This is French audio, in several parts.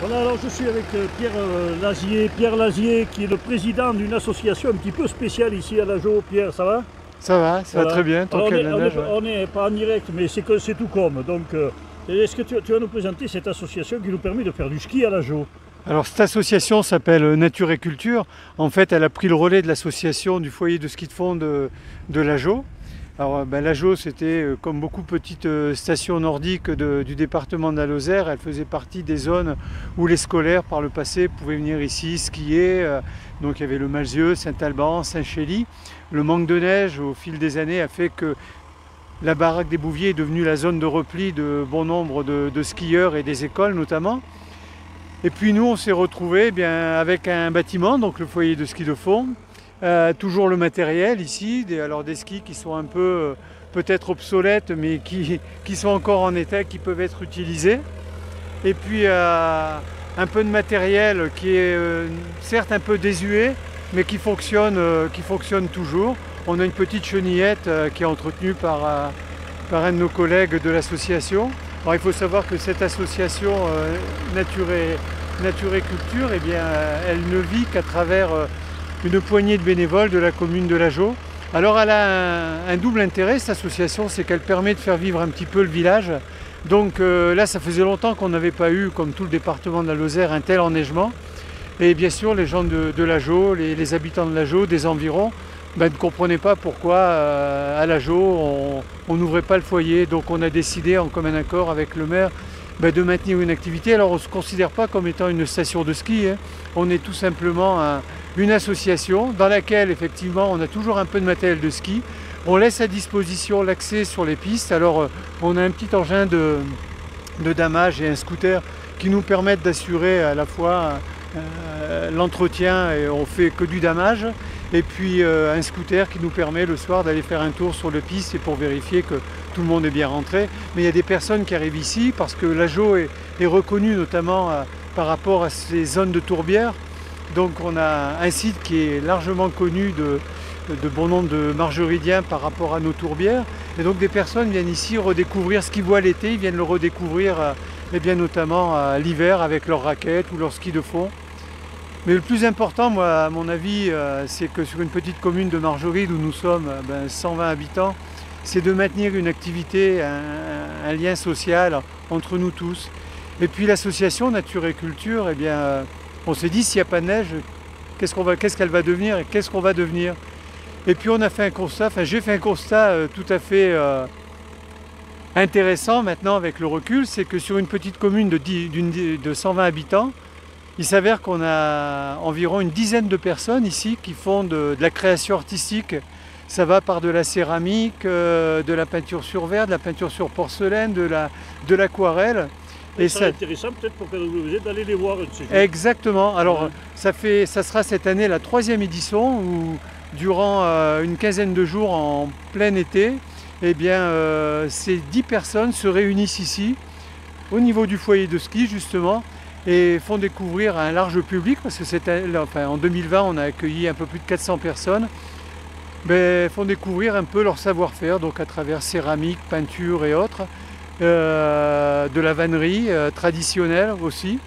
Voilà, alors je suis avec Pierre Lazier, qui est le président d'une association un petit peu spéciale ici à Lageau. Pierre, ça va? Ça va Voilà. très bien, tant qu'il y a de la neige. On n'est pas en direct, mais c'est tout comme. Donc, est-ce que tu vas nous présenter cette association qui nous permet de faire du ski à Lageau? Alors cette association s'appelle Nature et Culture. En fait, elle a pris le relais de l'association du foyer de ski de fond de Lageau. Alors Lageau, c'était comme beaucoup de petites stations nordiques du département de la Lozère. Elle faisait partie des zones où les scolaires par le passé pouvaient venir ici skier. Donc il y avait le Malzieu, Saint-Alban, Saint-Chély. Le manque de neige au fil des années a fait que la baraque des Bouviers est devenue la zone de repli de bon nombre de skieurs et des écoles notamment. Et puis nous, on s'est retrouvés avec un bâtiment, donc le foyer de ski de fond. Toujours le matériel ici, des skis qui sont un peu peut-être obsolètes, mais qui sont encore en état, qui peuvent être utilisés. Et puis un peu de matériel qui est certes un peu désuet, mais qui fonctionne toujours. On a une petite chenillette qui est entretenue par un de nos collègues de l'association. Alors il faut savoir que cette association Nature et Culture, elle ne vit qu'à travers une poignée de bénévoles de la commune de Lageau. Alors elle a un double intérêt, cette association, c'est qu'elle permet de faire vivre un petit peu le village. Donc là, ça faisait longtemps qu'on n'avait pas eu, comme tout le département de la Lozère, un tel enneigement. Et bien sûr, les gens de Lageau, les habitants de Lageau, des environs, ne comprenaient pas pourquoi à Lageau, on n'ouvrait pas le foyer. Donc on a décidé, en commun accord avec le maire, de maintenir une activité. Alors on ne se considère pas comme étant une station de ski, hein. On est tout simplement une association dans laquelle effectivement on a toujours un peu de matériel de ski. On laisse à disposition l'accès sur les pistes. Alors on a un petit engin de damage et un scooter qui nous permettent d'assurer à la fois l'entretien, et on fait que du damage, et puis un scooter qui nous permet le soir d'aller faire un tour sur le piste et pour vérifier que tout le monde est bien rentré. Mais il y a des personnes qui arrivent ici parce que Lageau est reconnu notamment par rapport à ces zones de tourbières. Donc on a un site qui est largement connu de bon nombre de margeridiens par rapport à nos tourbières. Et donc des personnes viennent ici redécouvrir ce qu'ils voient l'été, ils viennent le redécouvrir notamment l'hiver avec leurs raquettes ou leur ski de fond. Mais le plus important, moi, à mon avis, c'est que sur une petite commune de Margeride où nous sommes 120 habitants, c'est de maintenir une activité, un lien social entre nous tous. Et puis l'association Nature et Culture, on s'est dit, s'il n'y a pas de neige, qu'est-ce qu'elle va devenir et qu'est-ce qu'on va devenir? Et puis on a fait un constat, j'ai fait un constat tout à fait intéressant maintenant avec le recul, c'est que sur une petite commune de 120 habitants, il s'avère qu'on a environ une dizaine de personnes ici qui font de la création artistique. Ça va par de la céramique, de la peinture sur verre, de la peinture sur porcelaine, de l'aquarelle. Et ça serait intéressant peut-être pour KWZ d'aller les voir. Exactement. Alors ça sera cette année la 3e édition où durant une quinzaine de jours en plein été, ces 10 personnes se réunissent ici au niveau du foyer de ski justement et font découvrir à un large public, parce que en 2020 on a accueilli un peu plus de 400 personnes, font découvrir un peu leur savoir-faire, donc à travers céramique, peinture et autres, de la vannerie traditionnelle aussi.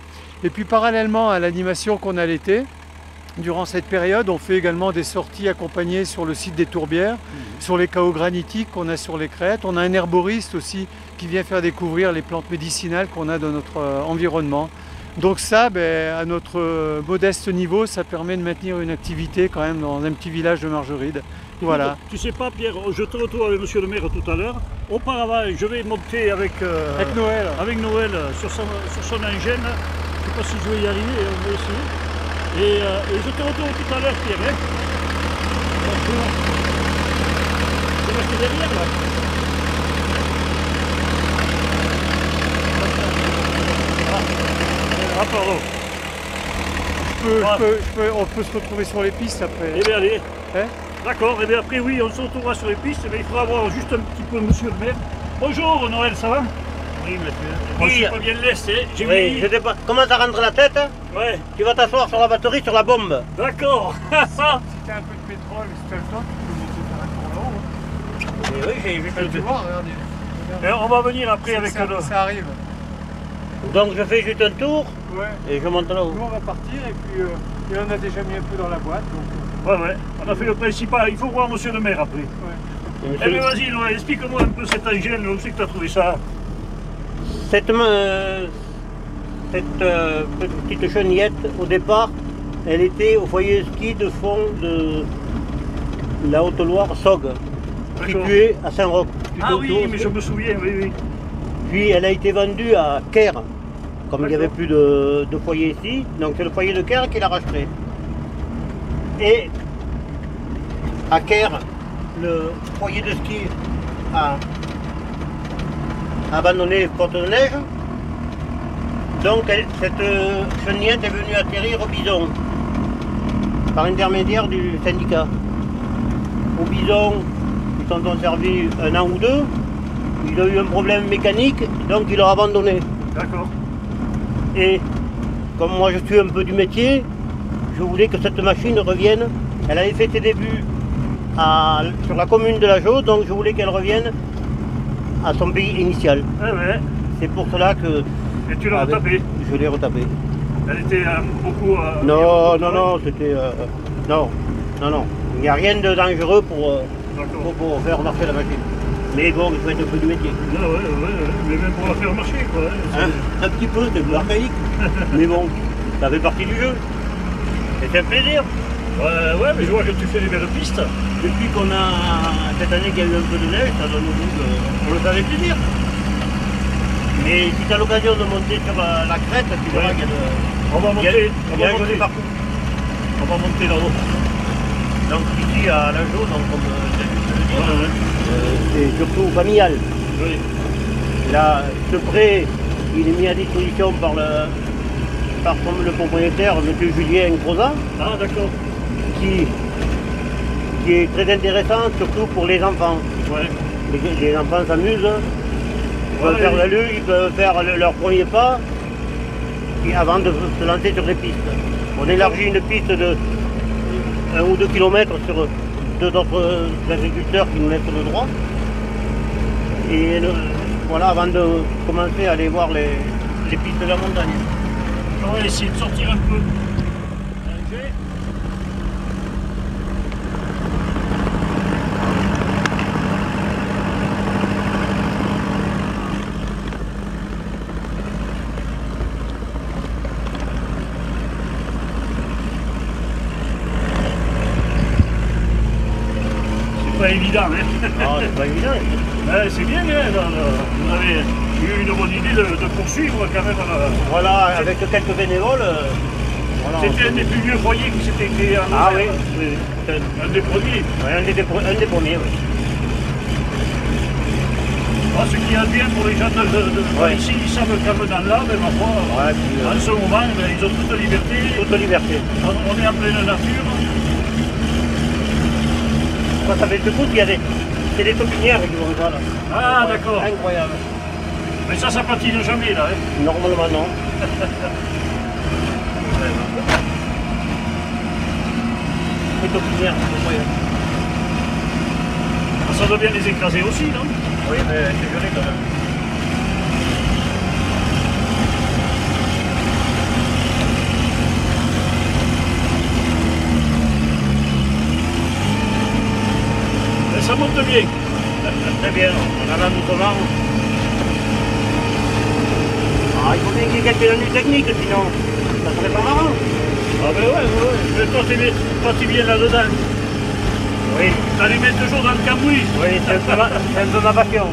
Et puis parallèlement à l'animation qu'on a l'été, durant cette période, on fait également des sorties accompagnées sur le site des tourbières, sur les chaos granitiques qu'on a sur les crêtes. On a un herboriste aussi qui vient faire découvrir les plantes médicinales qu'on a dans notre environnement. Donc ça, à notre modeste niveau, ça permet de maintenir une activité quand même dans un petit village de Margeride. Voilà. Tu sais pas, Pierre, je te retrouve avec monsieur le maire tout à l'heure. Auparavant, je vais monter avec Noël sur son engin. Je ne sais pas si je vais y arriver, on va essayer. Et je te retrouve tout à l'heure, Pierre. Hein, je vais rester derrière là. Ah pardon. On peut se retrouver sur les pistes après. Eh bien allez. Hein? D'accord, et bien après oui, on se retrouvera sur les pistes, mais il faudra voir juste un petit peu monsieur le maire. Bonjour Noël, ça va? Oui monsieur. Moi je suis pas bien laissé. Oui, je sais pas. Comment ça rentre la tête? Ouais. Tu vas t'asseoir sur la batterie, sur la bombe. D'accord. Si tu as un peu de pétrole, si tu as le temps, tu peux monter faire un tour là-haut. Oui, j'ai vu Tu vas voir, regardez. Et on va venir après avec ça arrive. Donc je fais juste un tour Ouais. et je monte là-haut. Nous on va partir et puis et on a déjà mis un peu dans la boîte. Donc, Ouais, on a fait le principal. Il faut voir monsieur le maire après. ouais. Et Eh bien vas-y, Noël, explique-moi un peu cet engin, où c'est que tu as trouvé ça? Cette petite chenillette, au départ, elle était au foyer de ski de fond de la Haute-Loire, Sog, situé à Saint-Roch. Ah oui, mais je me souviens, oui, oui. Puis elle a été vendue à Caire, comme il n'y avait plus de foyer ici, donc c'est le foyer de Caire qui l'a racheté. Et à Caire, le foyer de ski a abandonné les portes de neige. Donc cette chenillette est venue atterrir au Bison, par intermédiaire du syndicat. Au Bison, ils sont conservés un an ou deux. Il a eu un problème mécanique, donc il l'a abandonné. D'accord. Et comme moi je suis un peu du métier, je voulais que cette machine revienne. Elle avait fait ses débuts sur la commune de La Jaude, donc je voulais qu'elle revienne à son pays initial. Eh ouais. C'est pour cela que Et tu l'as retapé. je l'ai retapé. Elle était beaucoup... Non, c'était... non. Il n'y a rien de dangereux D'accord. pour faire marcher la machine. Mais bon, il faut être un peu du métier. Ouais, mais même pour la faire marcher, quoi. Hein, un petit peu, c'est de archaïque. Mais bon, ça fait partie du jeu. C'est un plaisir. Ouais, mais je vois que tu fais des belles pistes. Depuis qu'on a, cette année qu'il y a eu un peu de neige, ça donne au goût, on le fait avec plaisir. Mais si tu as l'occasion de monter sur la crête, tu verras qu'il y a de... On va monter, il y a un jeu partout. On va monter là-haut. Donc ici à La Jaude, donc, comme j'ai vu te le dire, Ouais. c'est surtout familial. Oui. Là, ce prêt, il est mis à disposition par le propriétaire, M. Julien Crozat, Ah, d'accord. qui est très intéressant, surtout pour les enfants. Ouais. Les enfants s'amusent, ils peuvent Ouais, faire oui. la lue, ils peuvent faire leur premier pas et avant de se lancer sur les pistes. On élargit une piste de 1 ou 2 km sur deux autres agriculteurs qui nous laissent le droit. Et voilà, avant de commencer à aller voir les pistes de la montagne. On va essayer de sortir un peu. C'est pas évident, hein. Ah, c'est pas évident. Ouais, c'est bien, hein. Vous avez eu une bonne idée de poursuivre quand même. Voilà, avec quelques bénévoles. Voilà, C'était un des plus vieux foyers qui s'était créé en Ah Auvergne. oui, Un des premiers. ouais, un des premiers, oui. Ah, ce qui est bien pour les gens Ouais. ici, ils savent comme dans l'art, mais ma foi, Ouais, puis, en ce moment, ils ont toute liberté. toute liberté. On est en pleine nature. Moi, ça fait ce coup qu'il y a c'est des topinières qui vont ça là. Ah, d'accord. Incroyable. Mais ça patine jamais, là. Hein. Normalement non. Les topinières, c'est incroyable. Ah, ça doit bien les écraser aussi, non? Oui, mais c'est joli quand même. Mais ça monte bien. Très bien, on a doucement. Ah, il faut bien qu'il y ait quelques années techniques, sinon ça serait pas marrant. Ah ben ouais. Mais toi, tu viens là-dedans. Oui, Tu les mets toujours dans le cambouis. oui, c'est un peu ma passion.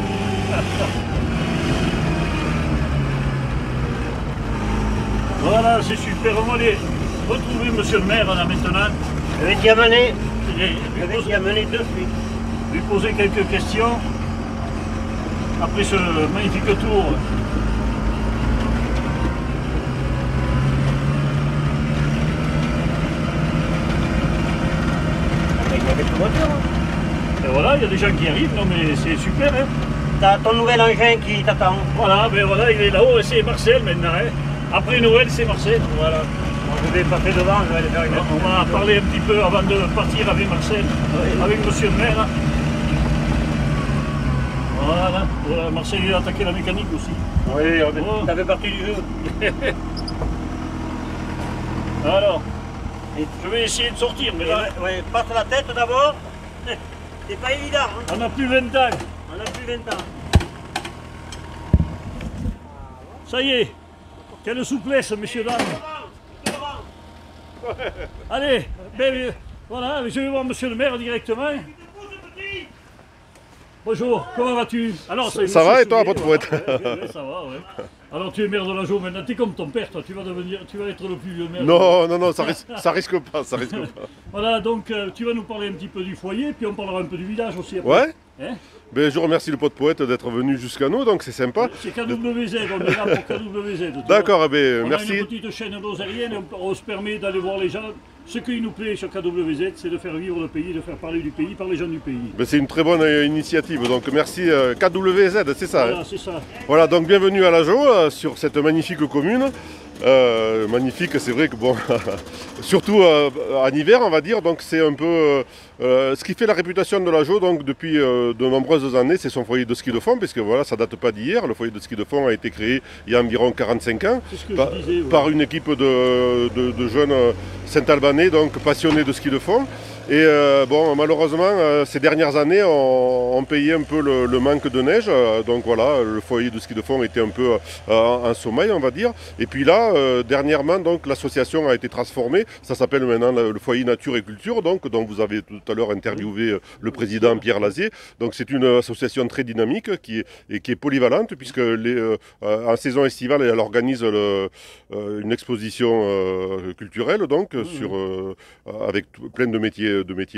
Voilà, c'est super. On va aller retrouver monsieur le maire là maintenant. Je vais t'y amener, Et je vais t'y amener de suite. lui poser quelques questions. Après ce magnifique tour. Avec ta voiture. Et voilà, il y a des gens qui arrivent, non mais c'est super, hein. T'as ton nouvel engin qui t'attend. Voilà, ben voilà, il est là-haut et c'est Marcel maintenant, hein. Après Noël, c'est Marcel, voilà. Je vais passer devant, je vais aller faire une On va parler un petit peu avant de partir avec Marcel, avec monsieur le maire. Voilà, Marseille a attaqué la mécanique aussi. Oui, ça fait partie du jeu. Alors, je vais essayer de sortir, mais là... Ouais, passe la tête d'abord. C'est pas évident. Hein. On n'a plus 20 ans. On n'a plus 20 ans. Ça y est. Quelle souplesse, messieurs, dames. Allez, ben, voilà, je vais voir monsieur le maire directement. Bonjour, comment vas-tu? Alors, ça va et toi, pote poète? Ça va, ouais. Alors tu es maire de la Jo maintenant, tu es comme ton père, toi, tu vas être le plus vieux maire. Non, ça risque pas, ça risque pas. Voilà, donc tu vas nous parler un petit peu du foyer, puis on parlera un peu du village aussi après. Ouais. Hein? Ben, je remercie le pote poète d'être venu jusqu'à nous, donc c'est sympa. C'est KWZ, on est là pour KWZ. D'accord, ben, merci. On a une petite chaîne rosérienne, on se permet d'aller voir les gens. Ce qui nous plaît sur KWZ, c'est de faire vivre le pays, de faire parler du pays par les gens du pays. Ben, c'est une très bonne initiative, donc merci KWZ, c'est ça. Voilà, hein. c'est ça. Voilà, donc bienvenue à la Jo, sur cette magnifique commune. Magnifique, c'est vrai que bon, surtout en hiver, on va dire, donc c'est un peu ce qui fait la réputation de la Jo, donc depuis de nombreuses années, c'est son foyer de ski de fond, puisque voilà, ça date pas d'hier. Le foyer de ski de fond a été créé il y a environ 45 ans par une équipe de jeunes Saint-Albanais, donc passionnés de ski de fond. Et bon, malheureusement, ces dernières années, on payait un peu le manque de neige. Donc voilà, le foyer de ski de fond était un peu en sommeil, on va dire. Et puis là, dernièrement, donc l'association a été transformée. Ça s'appelle maintenant le foyer nature et culture, donc dont vous avez tout à l'heure interviewé le président Pierre Lazier. Donc c'est une association très dynamique qui est polyvalente, puisque en saison estivale, elle organise une exposition culturelle, donc avec plein de métiers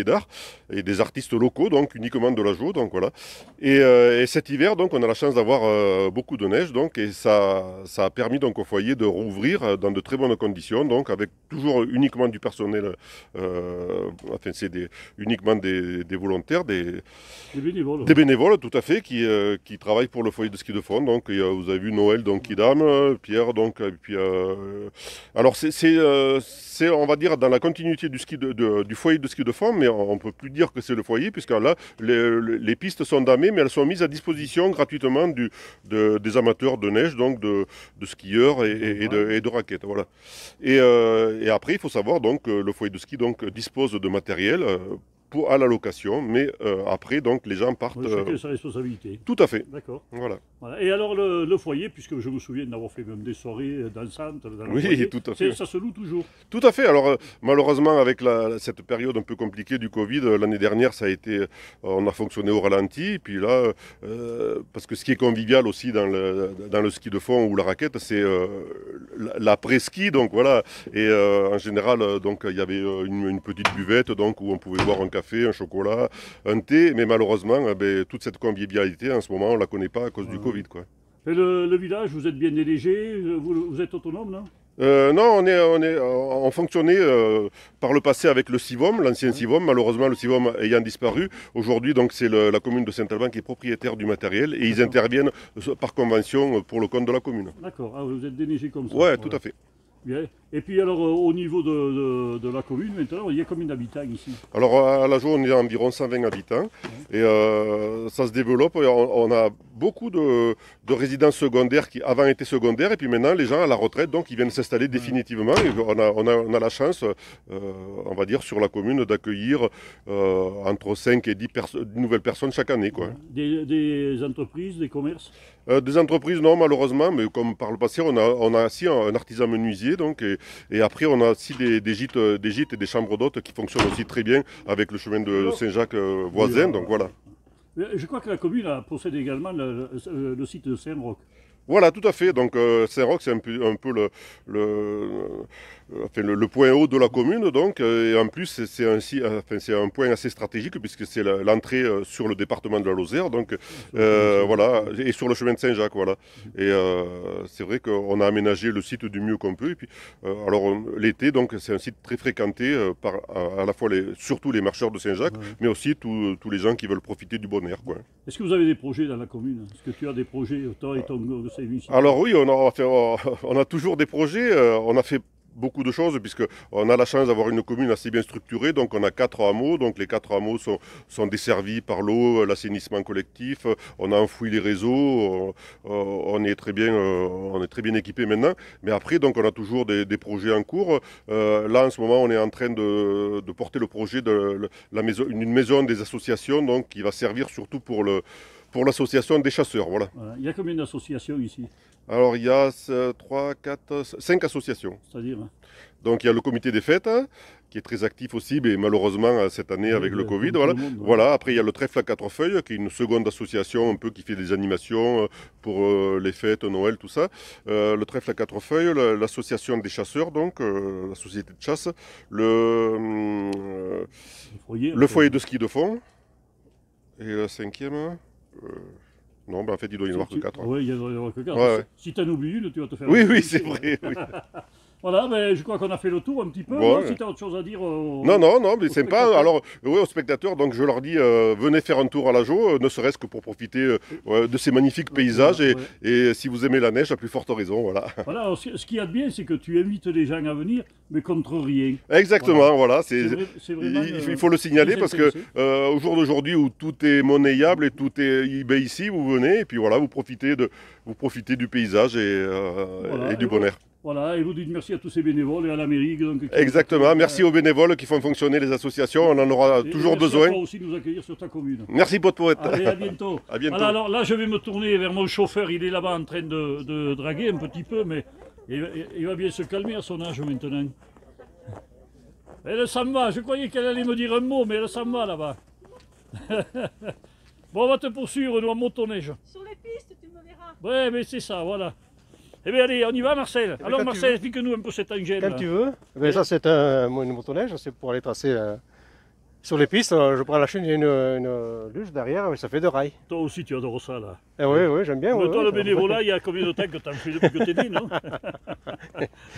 d'art et des artistes locaux, donc uniquement de la Jo, donc voilà. Et cet hiver, donc, on a la chance d'avoir beaucoup de neige, donc, et ça a permis donc au foyer de rouvrir dans de très bonnes conditions, donc avec toujours uniquement du personnel, enfin c'est uniquement des volontaires, des bénévoles, tout à fait, qui travaillent pour le foyer de ski de fond. Donc vous avez vu Noël, donc Kidam, Pierre, donc, et puis alors c'est on va dire dans la continuité du foyer de ski de fond, mais on ne peut plus dire que c'est le foyer, puisque là, les pistes sont damées, mais elles sont mises à disposition gratuitement des amateurs de neige, donc de skieurs et de raquettes. Voilà. Et après, il faut savoir donc que le foyer de ski donc, dispose de matériel à la location, mais après, donc, les gens partent... Chacun sa responsabilité. Tout à fait. D'accord. Voilà. Et alors, le foyer, puisque je me souviens d'avoir fait même des soirées dansantes dans le foyer, tout à fait. Ça se loue toujours. Tout à fait. Alors, malheureusement, avec cette période un peu compliquée du Covid, l'année dernière, ça a été... on a fonctionné au ralenti. Et puis là, parce que ce qui est convivial aussi dans le ski de fond ou la raquette, c'est l'après-ski. Donc, voilà. Et en général, donc, il y avait une petite buvette donc, où on pouvait boire un café, un chocolat, un thé, mais malheureusement, toute cette convivialité, en ce moment, on ne la connaît pas à cause du Covid, quoi. Et le village, vous êtes bien délégué, vous êtes autonome, non? Non, on fonctionnait par le passé avec le CIVOM, l'ancien CIVOM. Malheureusement, le CIVOM ayant disparu, aujourd'hui, donc c'est la commune de Saint-Alban qui est propriétaire du matériel et ils interviennent par convention pour le compte de la commune. D'accord, vous êtes déneigé comme ça. Ouais, tout à fait. Bien. Et puis alors au niveau de la commune maintenant, il y a combien d'habitants ici? Alors à la Jo, on est à environ 120 habitants et ça se développe. On a beaucoup de résidences secondaires qui avant étaient secondaires et puis maintenant les gens à la retraite donc ils viennent s'installer définitivement. Et on a la chance, on va dire sur la commune, d'accueillir entre 5 et 10 nouvelles personnes chaque année, quoi. Des entreprises, des commerces? Des entreprises, non, malheureusement, mais comme par le passé, on a aussi un artisan menuisier, donc, et après, on a aussi des gîtes et des chambres d'hôtes qui fonctionnent aussi très bien avec le chemin de Saint-Jacques voisin, donc voilà. Je crois que la commune possède également le site de Saint-Roch. Voilà, tout à fait. Donc Saint-Roch, c'est un peu le point haut de la commune. Donc, et en plus, c'est un point assez stratégique puisque c'est l'entrée sur le département de la Lozère. Donc, voilà, et sur le chemin de Saint-Jacques. Voilà. Et c'est vrai qu'on a aménagé le site du mieux qu'on peut. Et puis, alors, l'été, donc, c'est un site très fréquenté par à la fois surtout les marcheurs de Saint-Jacques, mais aussi tous les gens qui veulent profiter du bon air, quoi. Est-ce que vous avez des projets dans la commune? Est-ce que tu as des projets, toi et ton... Alors oui, on a toujours des projets. On a fait beaucoup de choses, puisqu'on a la chance d'avoir une commune assez bien structurée. Donc on a 4 hameaux, donc les 4 hameaux sont desservis par l'eau, l'assainissement collectif, on a enfoui les réseaux, on est très bien équipé maintenant. Mais après, donc, on a toujours des projets en cours. Là, en ce moment, on est en train de porter le projet d'une maison des associations, donc, qui va servir surtout pour l'association des chasseurs. Voilà. Il y a combien d'associations ici? Alors, il y a 5 associations. C'est-à-dire? Donc, il y a le comité des fêtes, qui est très actif aussi, mais malheureusement, cette année, avec le Covid. Voilà. Voilà. Après, il y a le Trèfle à 4 feuilles, qui est une seconde association un peu qui fait des animations pour les fêtes, Noël, tout ça. Le Trèfle à 4 feuilles, l'association des chasseurs, donc, la société de chasse, le foyer de ski de fond. Et le 5e... non, ben en fait, il doit y en avoir que 4. Oui, il doit y en avoir que 4. Ouais. Si tu en oublies une, tu vas te faire... Oui, c'est vrai. Oui. Voilà, ben, je crois qu'on a fait le tour un petit peu. Bon, si tu as autre chose à dire Non, mais sympa. Alors, oui, aux spectateurs, donc je leur dis, venez faire un tour à la Jaux, ne serait-ce que pour profiter de ces magnifiques paysages. Et si vous aimez la neige, à plus forte raison. Voilà. Voilà, ce qu'il y a de bien, c'est que tu invites les gens à venir, mais contre rien. Exactement, voilà. Vraiment, il faut le signaler parce que au jour d'aujourd'hui où tout est monnayable et tout est eBay ici, vous venez et puis voilà, vous profitez du paysage et du bon air. Voilà, et vous dites merci à tous ces bénévoles et à la mairie. Exactement, merci aux bénévoles qui font fonctionner les associations, on en aura toujours besoin. Merci à toi aussi de nous accueillir sur ta commune. Merci poète. Allez, à bientôt. À bientôt. Voilà, alors là, je vais me tourner vers mon chauffeur, il est là-bas en train de draguer un petit peu, mais il va bien se calmer à son âge maintenant. Elle s'en va, je croyais qu'elle allait me dire un mot, mais elle s'en va là-bas. Bon, on va te poursuivre, nous, en motoneige. Sur les pistes, tu me verras. Ouais, mais c'est ça, voilà. Eh bien allez, on y va Marcel. Alors Marcel, explique-nous un peu cet engin. Quand tu veux. Ben, ça c'est une motoneige, c'est pour aller tracer sur les pistes. Je prends la chaîne, il y a une luge derrière, mais ça fait de rails. Toi aussi tu adores ça là. Eh oui, j'aime bien. Mais toi le bénévolat, il y a combien de temps que tu en fais depuis que tu es né, non?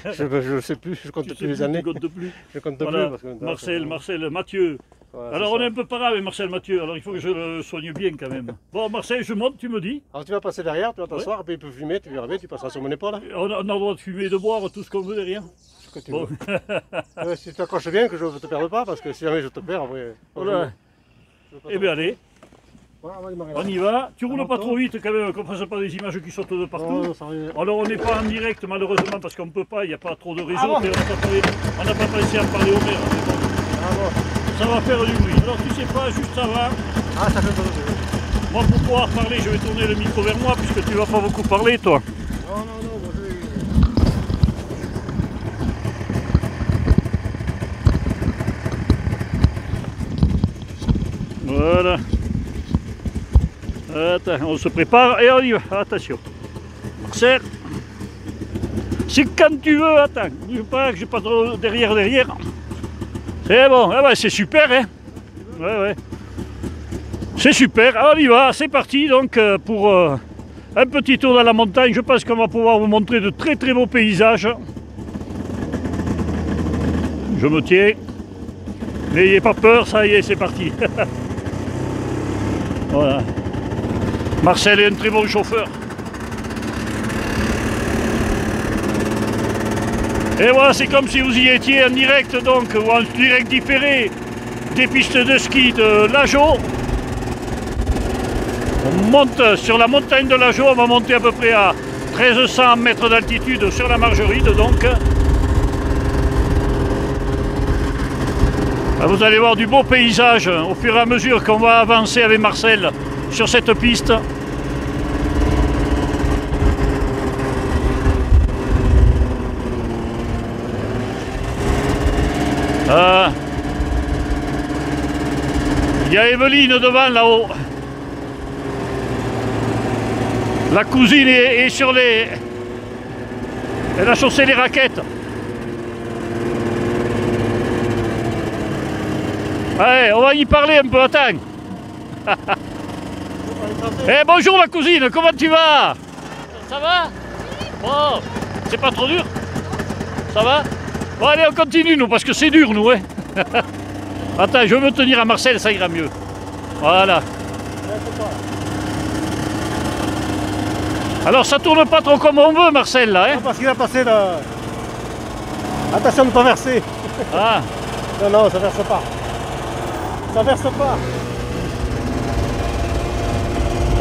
Je ne sais plus, je compte plus les années. Tu comptes plus. Je compte voilà. plus. Parce que, Marcel, Mathieu. Ouais, alors on est un peu parent avec Marcel Mathieu, alors il faut que je le soigne bien quand même. Bon Marcel, je monte, tu me dis. Alors tu vas passer derrière, tu vas t'asseoir, puis il peut fumer, tu verras bien, tu passeras sur mon épaule. On a le droit de fumer, de boire, tout ce qu'on veut derrière. Ce que tu veux. Si tu t'accroches bien, que je ne te perde pas, parce que si jamais je te perds, après... Voilà. Eh bien allez. On y va, tu roules pas trop vite quand même, qu'on ne fasse pas des images qui sautent de partout. Alors on n'est pas en direct malheureusement parce qu'on ne peut pas, il n'y a pas trop de réseau, mais on n'a pas pensé à parler au maire. Ça va faire du bruit. Alors tu sais pas, juste ça va. Ah, ça fait pas de bruit. Moi pour pouvoir parler, je vais tourner le micro vers moi puisque tu vas pas beaucoup parler toi. Non, moi je... Voilà. Attends, on se prépare et on y va. Attention. Marcel. C'est quand tu veux, attends. Je pas que j'ai pas trop derrière. C'est bon, ah bah, c'est super, hein. Ouais. C'est super, alors on y va, c'est parti donc pour un petit tour dans la montagne. Je pense qu'on va pouvoir vous montrer de très beaux paysages. Je me tiens. N'ayez pas peur, ça y est, c'est parti. Voilà. Marcel est un très bon chauffeur. Et voilà, c'est comme si vous y étiez en direct, donc, ou en direct différé des pistes de ski de la Jaux. On monte sur la montagne de la Jaux, on va monter à peu près à 1300 mètres d'altitude sur la Margeride, donc. Vous allez voir du beau paysage au fur et à mesure qu'on va avancer avec Marcel sur cette piste. Il y a Evelyne devant là-haut. La cousine est sur les... Elle a chaussé les raquettes. Allez, on va y parler un peu, attends. Eh, bonjour la cousine, comment tu vas? Ça va? Bon, c'est pas trop dur? Ça va? Bon, allez, on continue, nous, parce que c'est dur, nous, hein. Attends, je vais me tenir à Marcel, ça ira mieux. Voilà. Alors, ça tourne pas trop comme on veut, Marcel, là, hein? Non, parce qu'il a passé là. Attention de ne pas verser. Ah, Non, non, ça verse pas. Ça verse pas.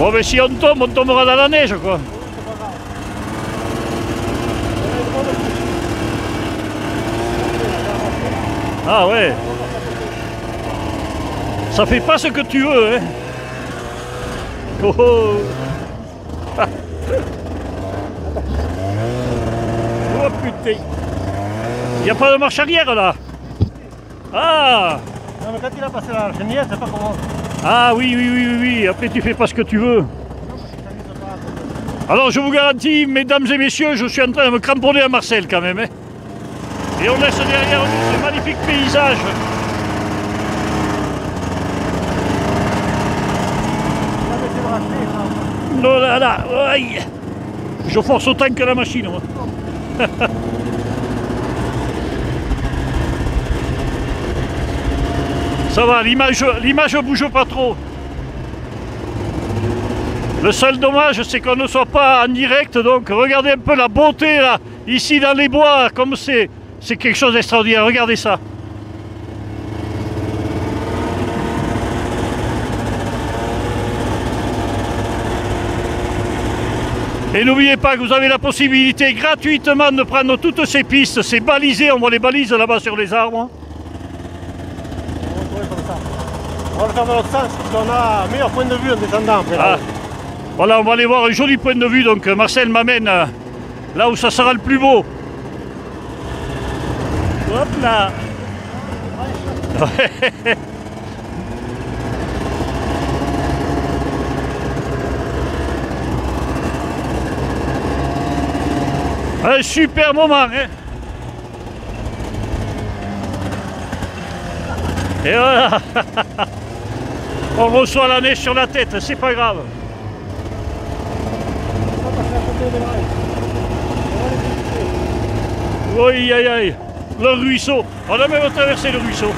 bon, mais si on tombera dans la neige, quoi. Ah ouais. Ça fait pas ce que tu veux, hein. Oh, oh. Oh putain. Il n'y a pas de marche arrière là. Ah. Non, mais quand il a passé la chenière, c'est pas comment. Ah oui, oui, oui, oui, oui. Après tu fais pas ce que tu veux. Alors je vous garantis, mesdames et messieurs, je suis en train de me cramponner à Marcel quand même, hein. Et on laisse derrière nous ce magnifique paysage. Non, là, là, aïe. Je force autant que la machine, moi. Ça va, l'image bouge pas trop. Le seul dommage, c'est qu'on ne soit pas en direct, donc regardez un peu la beauté là, ici dans les bois, comme c'est quelque chose d'extraordinaire. Regardez ça. Et n'oubliez pas que vous avez la possibilité gratuitement de prendre toutes ces pistes, c'est balisé, on voit les balises là-bas sur les arbres. On va le faire dans l'autre sens, parce qu'on a un meilleur point de vue en descendant après. Ah. Voilà, on va aller voir un joli point de vue, donc Marcel m'amène là où ça sera le plus beau. Hop là. Un super moment, hein. Et voilà. On reçoit la neige sur la tête, c'est pas grave. Oui, aïe, aïe. Le ruisseau. On a même traversé le ruisseau.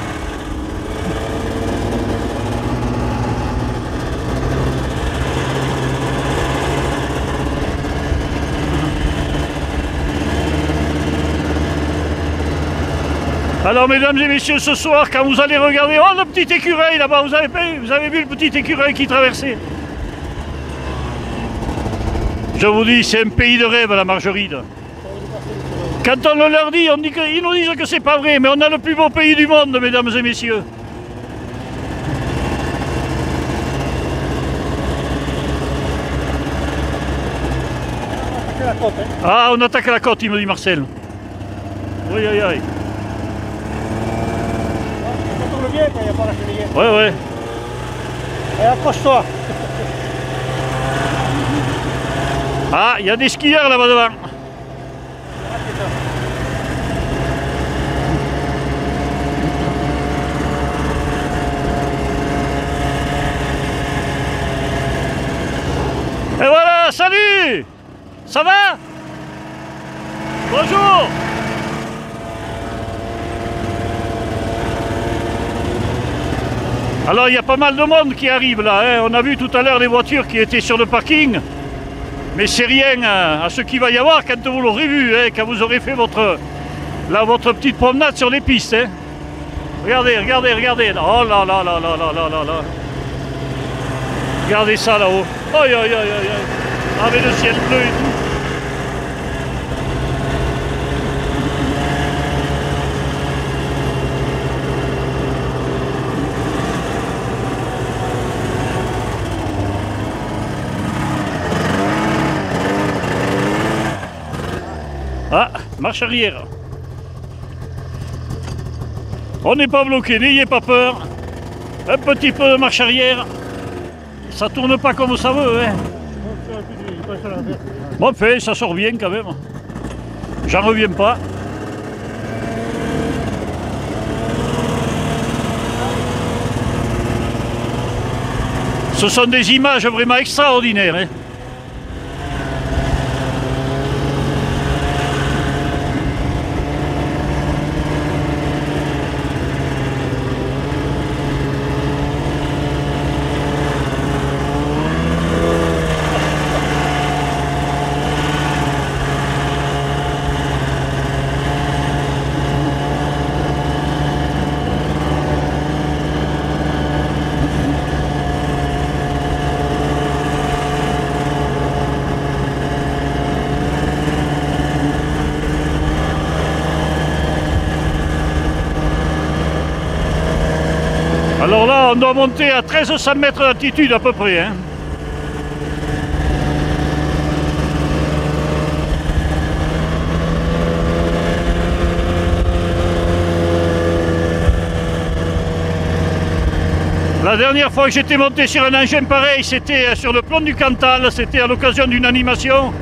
Alors mesdames et messieurs, ce soir, quand vous allez regarder, oh le petit écureuil là-bas, vous avez vu le petit écureuil qui traversait? Je vous dis, c'est un pays de rêve la Margeride. Quand on le leur dit, ils nous disent que c'est pas vrai, mais on a le plus beau pays du monde, mesdames et messieurs. Ah, on attaque la côte, il me dit Marcel. Oui, aïe, aïe. Ça tourne bien quand il n'y a pas la chenille. Ouais, ouais. Et accroche-toi. Ah, il y a des skieurs là-bas devant. Et voilà, salut! Ça va? Bonjour! Alors il y a pas mal de monde qui arrive là, hein. On a vu tout à l'heure les voitures qui étaient sur le parking. Mais c'est rien à ce qu'il va y avoir quand vous l'aurez vu, hein, quand vous aurez fait votre petite promenade sur les pistes. Hein. Regardez, regardez, regardez. Oh là là là là là là là là. Regardez ça là-haut. Aïe aïe aïe aïe aïe. Avec le ciel bleu et tout. Ah, marche arrière. On n'est pas bloqué, n'ayez pas peur. Un petit peu de marche arrière. Ça tourne pas comme ça veut, hein. Bon, fait, ça sort bien quand même. J'en reviens pas. Ce sont des images vraiment extraordinaires, hein. Là, on doit monter à 1300 mètres d'altitude à peu près. Hein. La dernière fois que j'étais monté sur un engin pareil, c'était sur le plan du Cantal, c'était à l'occasion d'une animation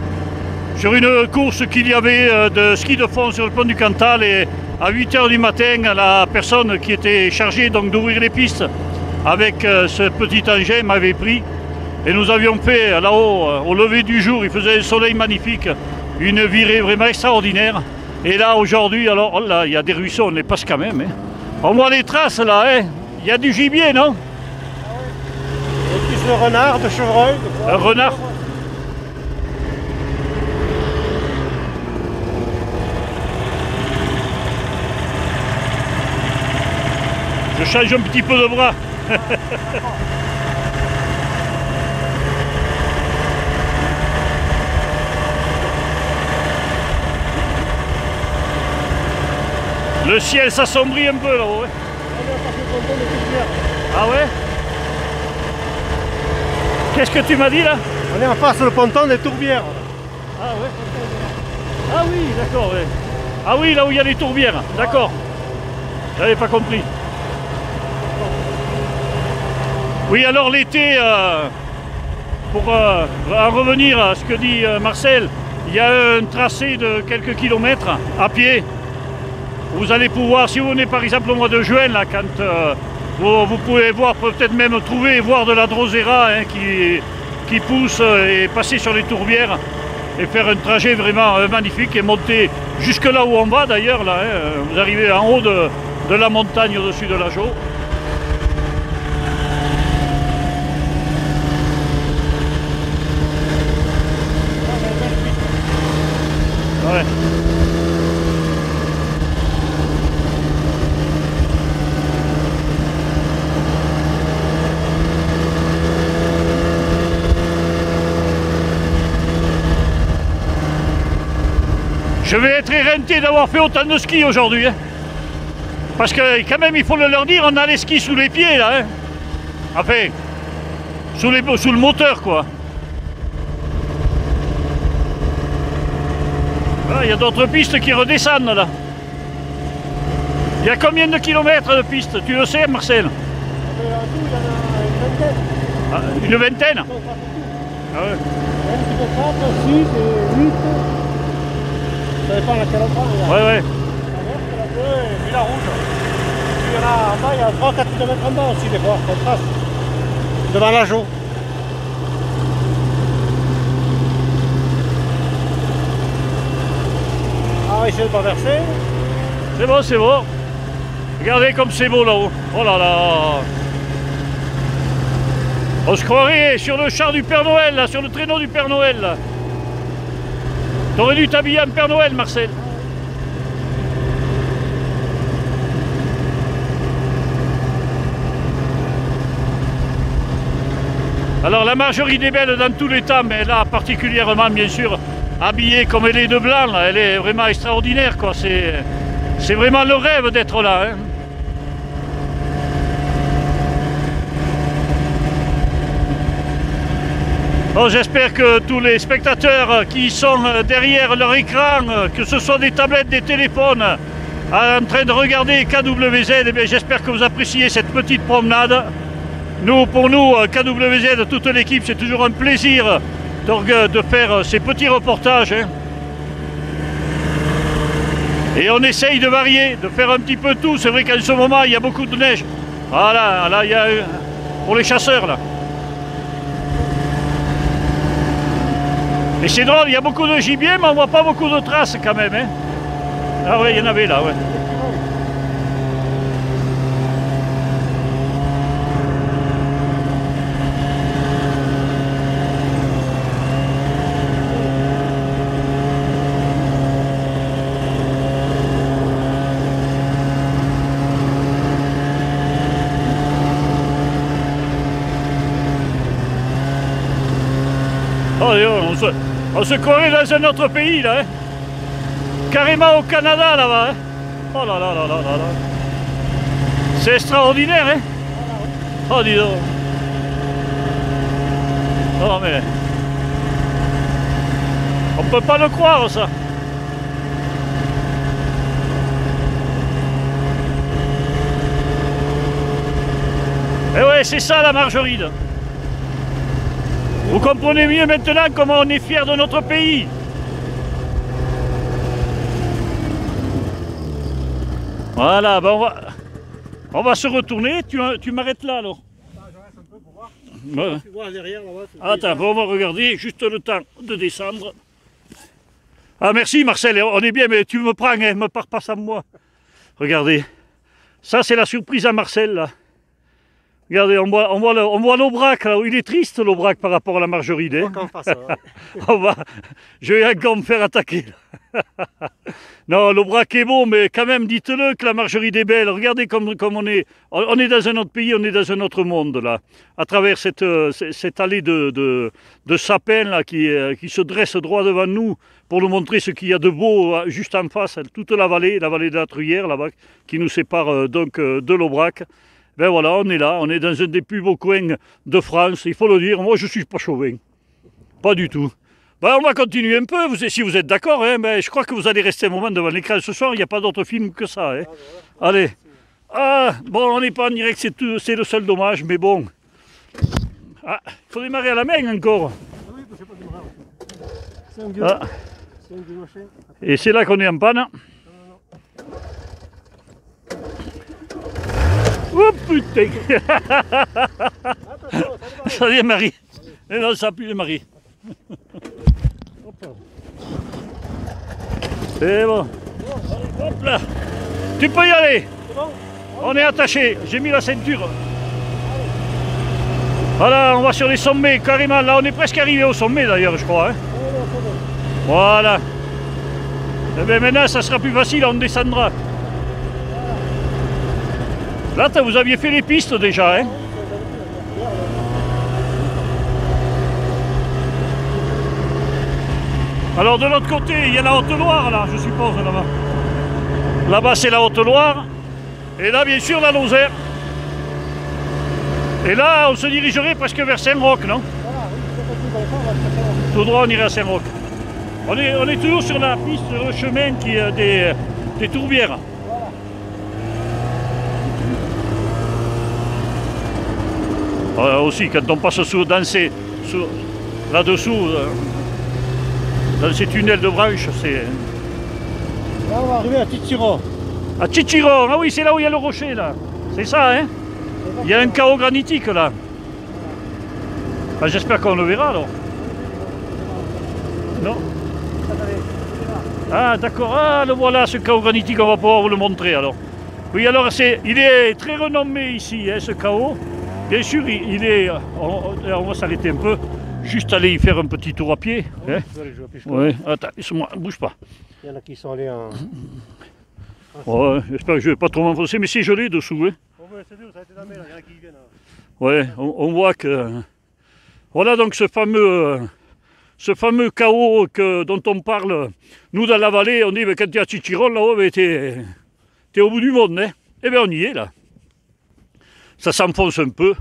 sur une course qu'il y avait de ski de fond sur le plan du Cantal, et à 8 h du matin, la personne qui était chargée d'ouvrir les pistes avec ce petit engin m'avait pris, et nous avions fait là-haut, au lever du jour, il faisait un soleil magnifique, une virée vraiment extraordinaire. Et là aujourd'hui, alors oh là, il y a des ruisseaux, on les passe quand même. Hein. On voit les traces là, hein. Il y a du gibier, non? De renard, de chevreuil. Un renard. Je change un petit peu de bras. Le ciel s'assombrit un peu là-haut. Hein. Ah ouais? Qu'est-ce que tu m'as dit là? On est en face le ponton des Tourbières. Ah ouais. Ah oui, d'accord. Ouais. Ah oui, là où il y a les tourbières. D'accord. J'avais pas compris. Oui, alors l'été, pour en revenir à ce que dit Marcel, il y a un tracé de quelques kilomètres à pied. Vous allez pouvoir, si vous venez par exemple au mois de juin, là, quand vous pouvez voir, peut-être même trouver et voir de la drosera hein, qui pousse et passer sur les tourbières et faire un trajet vraiment magnifique et monter jusque là où on va d'ailleurs. Là, hein, vous arrivez en haut de la montagne au-dessus de la Jaux. Ouais. Je vais être éreinté d'avoir fait autant de ski aujourd'hui. Hein. Parce que quand même, il faut le leur dire, on a les skis sous les pieds là. Hein. Enfin, sous le moteur quoi. Ah, il y a d'autres pistes qui redescendent là. Il y a combien de kilomètres de pistes? Tu le sais Marcel? Ah, une vingtaine? Ah ouais. Ça dépend laquelle on prend. Ouais, ouais. La verte, et puis la rouge. Puis il y en a en bas, il y a 3-4 km en bas aussi des fois, qu'on trace. Devant la Jaux. On va essayer de pas verser. C'est bon, c'est bon. Regardez comme c'est beau là-haut. Oh là là. On se croirait sur le char du Père Noël, là, sur le traîneau du Père Noël. Là. T'aurais dû t'habiller en Père Noël, Marcel. Alors la Marjorie des Belles dans tous les temps, mais là particulièrement bien sûr, habillée comme elle est de blanc, là, elle est vraiment extraordinaire quoi. C'est vraiment le rêve d'être là. Hein. Bon, j'espère que tous les spectateurs qui sont derrière leur écran, que ce soit des tablettes, des téléphones, en train de regarder KWZ, eh j'espère que vous appréciez cette petite promenade. Pour nous, KWZ, toute l'équipe, c'est toujours un plaisir de faire ces petits reportages. Hein. Et on essaye de varier, de faire un petit peu tout. C'est vrai qu'en ce moment, il y a beaucoup de neige. Voilà, là, il y a pour les chasseurs, là. Et c'est drôle, il y a beaucoup de gibier, mais on voit pas beaucoup de traces quand même. Hein. Ah ouais, il y en avait là, ouais. Oh, on se croirait dans un autre pays là, hein. Carrément au Canada là-bas. Hein. Oh là là là là là là. C'est extraordinaire, hein. Oh, dis donc. Non, mais... On peut pas le croire, ça. Et ouais, c'est ça la Margeride. Vous comprenez mieux maintenant comment on est fier de notre pays. Voilà, ben on va se retourner. Tu m'arrêtes là alors. Je reste un peu pour voir. Ouais. Tu vois derrière là-bas. Attends, bon, on va regarder juste le temps de descendre. Ah merci Marcel, on est bien, mais tu me prends, hein, me pars pas sans moi. Regardez, ça c'est la surprise à Marcel là. Regardez, on voit l'Aubrac là, où il est triste l'Aubrac par rapport à la Margeride. Hein. Je vais encore me faire attaquer. Non, l'Aubrac est beau, mais quand même, dites-le que la Margeride est belle. Regardez comme on est dans un autre pays, on est dans un autre monde là. À travers cette allée de sapins là qui se dresse droit devant nous pour nous montrer ce qu'il y a de beau juste en face, toute la vallée de la Truyère là-bas, qui nous sépare donc de l'Aubrac. Ben voilà, on est là, on est dans un des plus beaux coins de France, il faut le dire. Moi, je ne suis pas chauvin. Pas du tout. Ben, on va continuer un peu, si vous êtes d'accord. Hein, ben, je crois que vous allez rester un moment devant l'écran ce soir, il n'y a pas d'autre film que ça. Hein. Allez. Ah, bon, on n'est pas en direct, c'est le seul dommage, mais bon. Ah, il faut démarrer à la main encore. Oui, je sais pas démarrer. C'est un vieux. Ah. C'est un vieux machin. Et c'est là qu'on est en panne. Oh putain. Ça démarre. Et non, ça a pu démarrer. C'est bon. Hop là. Tu peux y aller. On est attaché. J'ai mis la ceinture. Voilà, on va sur les sommets carrément. Là, on est presque arrivé au sommet d'ailleurs, je crois. Hein. Voilà. Et bien maintenant, ça sera plus facile, on descendra. Là, vous aviez fait les pistes déjà, hein? Alors de l'autre côté, il y a la Haute-Loire, là, je suppose, là-bas. Là-bas, c'est la Haute-Loire. Et là, bien sûr, la Lozère. Et là, on se dirigerait presque vers Saint-Roch, non? Tout droit, on irait à Saint-Roch. On est toujours sur la piste, le chemin qui est des tourbières. Aussi, quand on passe là-dessous, dans ces tunnels de branches, c'est... Là, on va arriver à Titiron. À Titiron, ah oui, c'est là où il y a le rocher, là. C'est ça, hein? Il y a un chaos granitique, là. Ah, j'espère qu'on le verra, alors. Non? Ah, d'accord. Ah, le voilà, ce chaos granitique, on va pouvoir vous le montrer, alors. Oui, alors, il est très renommé ici, hein, ce chaos. Bien sûr, on va s'arrêter un peu, juste aller y faire un petit tour à pied. Hein. Oui, attends, laisse-moi, bouge pas. Il y en a qui sont allés en... Ouais, j'espère que je ne vais pas trop m'enfoncer, mais c'est gelé dessous. Hein. Oh, ouais, c'est dur, ça a été la mer, il y en a qui viennent. Ouais, on voit que... Voilà donc ce fameux chaos dont on parle. Nous, dans la vallée, on dit, quand tu es à Titiron, là-haut, t'es au bout du monde. Hein. Eh bien, on y est, là. Ça s'enfonce un peu.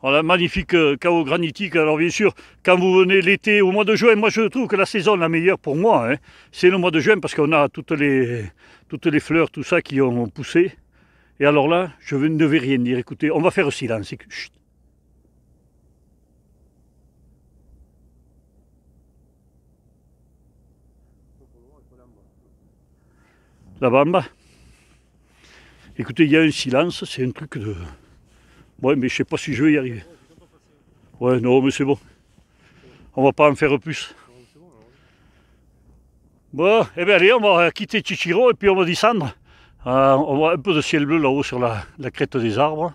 Voilà, magnifique chaos granitique. Alors bien sûr, quand vous venez l'été, au mois de juin, moi je trouve que la saison la meilleure pour moi, hein, c'est le mois de juin parce qu'on a toutes les fleurs, tout ça qui ont poussé. Et alors là, je ne vais rien dire. Écoutez, on va faire silence. Chut. Là-bas en bas. Écoutez, il y a un silence, c'est un truc de... Ouais, mais je sais pas si je vais y arriver. Ouais, non, mais c'est bon. On va pas en faire plus. Bon, eh bien allez, on va quitter Titiron et puis on va descendre. On voit un peu de ciel bleu là-haut sur la crête des arbres.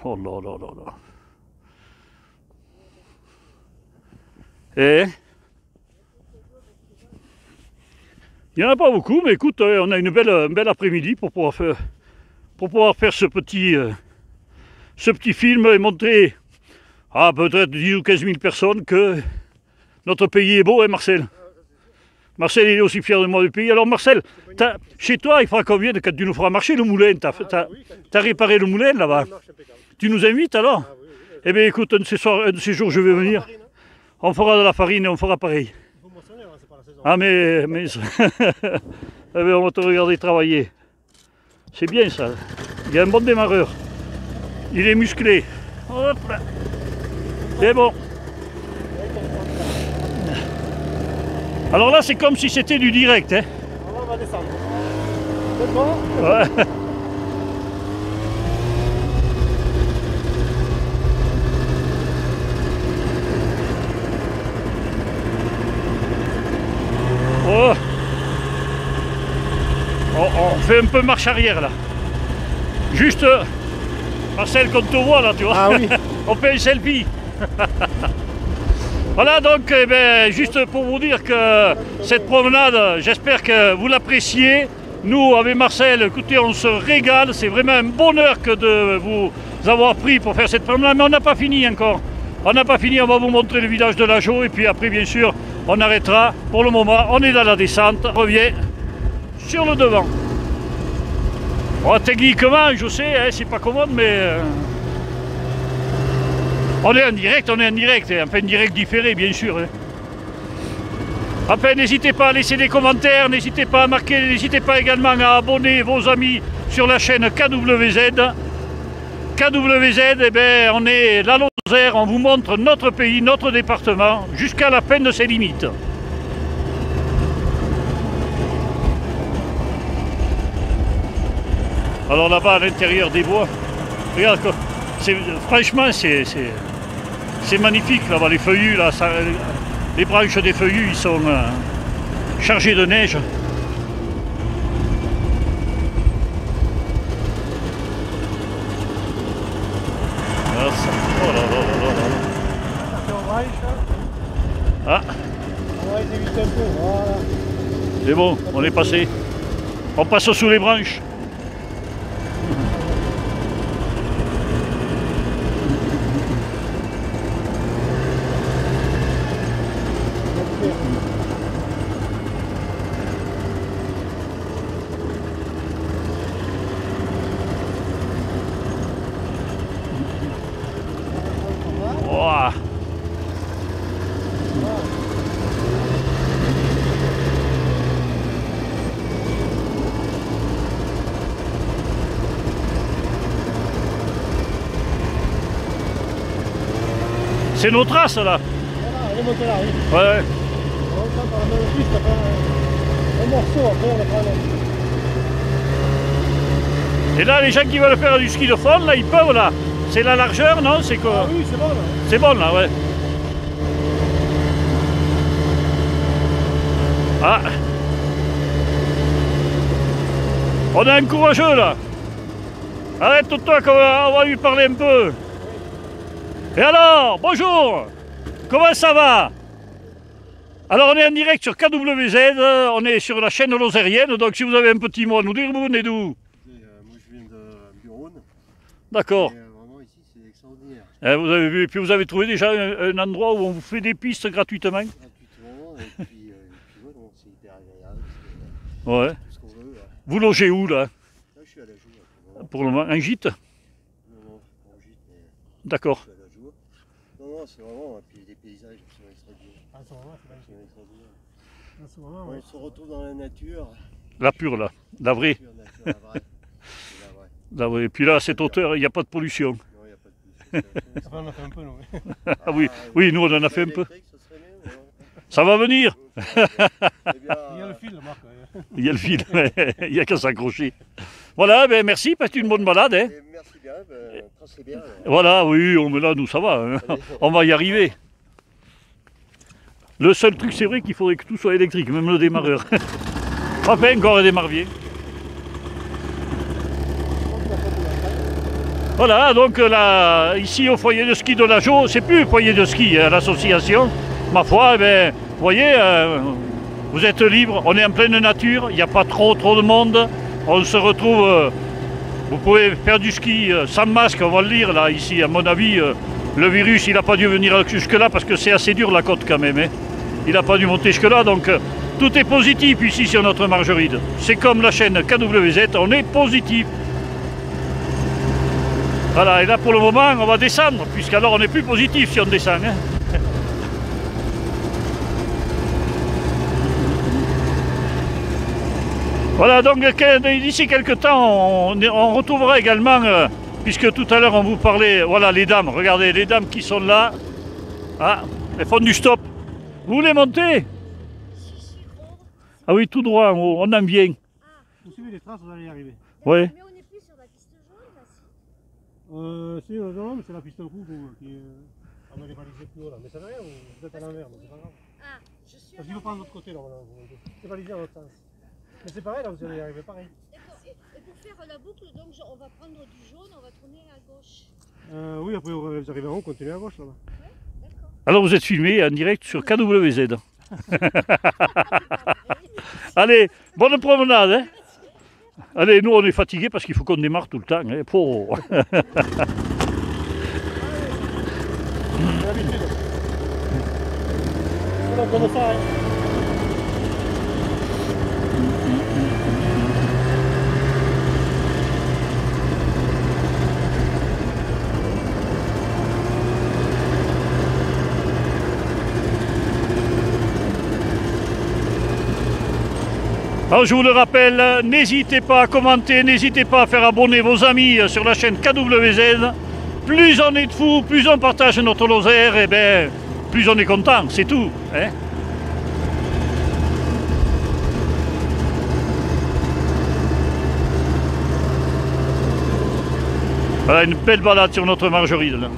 Oh là là là là. Et il n'y en a pas beaucoup, mais écoute, on a une belle après-midi pour pouvoir faire ce petit film et montrer à peut-être 10 ou 15 000 personnes que notre pays est beau, hein Marcel? Marcel, il est aussi fier de moi du pays. Alors Marcel, chez toi, il fera combien de quand tu nous feras marcher le moulin? T'as réparé le moulin là-bas? Tu nous invites alors? Ah, oui, oui. Eh bien écoute, un de ces jours je vais venir. On fera de la farine et on fera pareil. Il faut moissonner, hein, c'est pas la saison. Ah mais... eh bien, on va te regarder travailler. C'est bien ça. Il y a un bon démarreur. Il est musclé. Hop là. C'est bon. Alors là c'est comme si c'était du direct. Hein. Alors, on va descendre. C'est bon? Ouais. Oh. On fait un peu marche arrière là. Juste, Marcel, comme tu vois là, tu vois. Ah oui. On fait un selfie. Voilà donc, eh ben, juste pour vous dire que cette promenade, j'espère que vous l'appréciez. Nous, avec Marcel, écoutez, on se régale. C'est vraiment un bonheur que de vous avoir pris pour faire cette promenade. Mais on n'a pas fini encore. On n'a pas fini, on va vous montrer le village de Lageau. Et puis après, bien sûr, on arrêtera. Pour le moment, on est dans la descente. On revient sur le devant. Bon, techniquement, je sais, hein, c'est pas commode, mais... on est en direct, on est en direct. Enfin, en direct différé, bien sûr. Hein. Enfin, n'hésitez pas à laisser des commentaires, n'hésitez pas à marquer, n'hésitez pas également à abonner vos amis sur la chaîne KWZ. KWZ, eh bien, on est la Lozère, on vous montre notre pays, notre département, jusqu'à la fin de ses limites. Alors là-bas, à l'intérieur des bois, regarde, franchement, c'est magnifique là-bas, les feuillus, là, les branches des feuillus, ils sont chargés de neige. Oh là là là là là. Ah, On va éviter un peu, voilà. c'est bon, on est passé. On passe sous les branches. Ouah. C'est nos traces là. Voilà, elle est montée là, oui. Ouais. On va par la même piste, après un morceau, après on le prend. Et là, les gens qui veulent faire du ski de fond, là, ils peuvent là. C'est la largeur, non? C'est quoi? Ah oui, c'est bon là. C'est bon là, ouais. Ah. On a un courageux là. Arrête-toi qu'on va lui parler un peu. Et alors, bonjour. Comment ça va? Alors on est en direct sur KWZ, on est sur la chaîne lozérienne, donc si vous avez un petit mot à nous dire, vous venez d'où? Moi je viens de Buron. D'accord. Vraiment ici c'est extraordinaire. Vous avez vu, et puis vous avez trouvé déjà un endroit où on vous fait des pistes gratuitement? Gratuitement, et puis ouais, bon, c'est hyper agréable. Ouais. Tout ce qu'on veut. Vous logez où là? Là je suis à la joue. Pour le moment, un gîte? Non, pas en gîte, mais D'accord. je suis à la joue. Non, c'est vraiment, et puis les paysages qui sont extraordinaires. Ah, c'est vraiment, c'est extraordinaire. C'est vraiment, ouais. On se retrouve dans la nature. La pure là, la vraie. La vraie. C'est la vraie. Là, et puis là, à cette hauteur, il n'y a pas de pollution. Non, il n'y a pas de plus. Enfin, on a fait un peu, nous. Ah oui, oui, nous on en a fait un peu. Électrique, ça serait mieux, Ça va venir. Eh bien, Il y a le fil, Marc. Il y a le fil, il n'y a qu'à s'accrocher. Voilà, ben merci, passe une bonne balade. Hein. et merci bien, tracez bien. Voilà, oui, mais là, nous, ça va. Hein. On va y arriver. Le seul truc, c'est vrai qu'il faudrait que tout soit électrique, même le démarreur. Enfin, encore un démarvier. Voilà, donc là, ici au foyer de ski de Lageau, c'est plus le foyer de ski, l'association. Ma foi, eh ben, vous voyez, vous êtes libre, on est en pleine nature, il n'y a pas trop de monde. On se retrouve, vous pouvez faire du ski sans masque, on va le lire là, ici, à mon avis, le virus, il n'a pas dû venir jusque là parce que c'est assez dur la côte quand même. Hein. Il n'a pas dû monter jusque là, donc tout est positif ici sur notre Margeride. C'est comme la chaîne KWZ, on est positif. Voilà, et là pour le moment on va descendre, puisqu'alors on est plus positif si on descend. Hein. Voilà, donc d'ici quelques temps, on retrouvera également, puisque tout à l'heure on vous parlait, voilà les dames, regardez les dames qui sont là. Ah, elles font du stop. Vous voulez monter? Ah oui, tout droit en haut, on en vient. Vous suivez les traces, vous allez y arriver. Oui. Mais on n'est plus sur la piste jaune là. Si, non, mais c'est la piste rouge qui est. On va les baliser plus haut là, mais ça veut rien, vous êtes à l'envers, mais c'est pas grave. Ah, je suis. Parce qu'il faut prendre de l'autre côté là, c'est balisé dans l'autre sens. Mais c'est pareil là, vous allez y arriver pareil. D'accord. Et pour faire la boucle, donc on va prendre du jaune, on va tourner à gauche. Oui, après vous arrivez en haut, continuez à gauche là-bas. D'accord. Alors vous êtes filmé en direct sur KWZ. Allez, bonne promenade. Hein. Allez, nous on est fatigués parce qu'il faut qu'on démarre tout le temps. Hein. Pour... C'est l'habitude. C'est comme ça. Hein. Alors je vous le rappelle, n'hésitez pas à commenter, n'hésitez pas à faire abonner vos amis sur la chaîne KWZ. Plus on est de fous, plus on partage notre Lozère, et bien plus on est content, c'est tout. Hein. Voilà une belle balade sur notre Margeride là.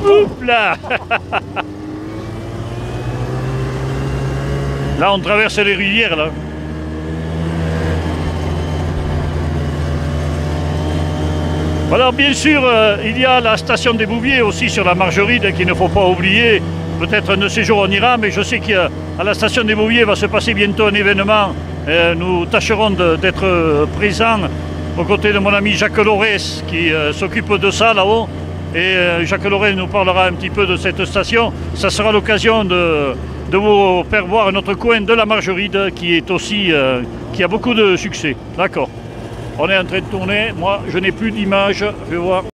Oups là. Là on traverse les rivières là. Alors bien sûr il y a la station des Bouviers aussi sur la Margeride qu'il ne faut pas oublier. Peut-être un de ces jours on ira, mais je sais qu'à la station des Bouviers va se passer bientôt un événement. Nous tâcherons d'être présents aux côtés de mon ami Jacques Lorès qui s'occupe de ça là-haut. Et Jacques Lorès nous parlera un petit peu de cette station. Ça sera l'occasion de vous faire voir notre coin de la Margeride qui est aussi qui a beaucoup de succès. D'accord. On est en train de tourner. Moi, je n'ai plus d'image. Je vais voir.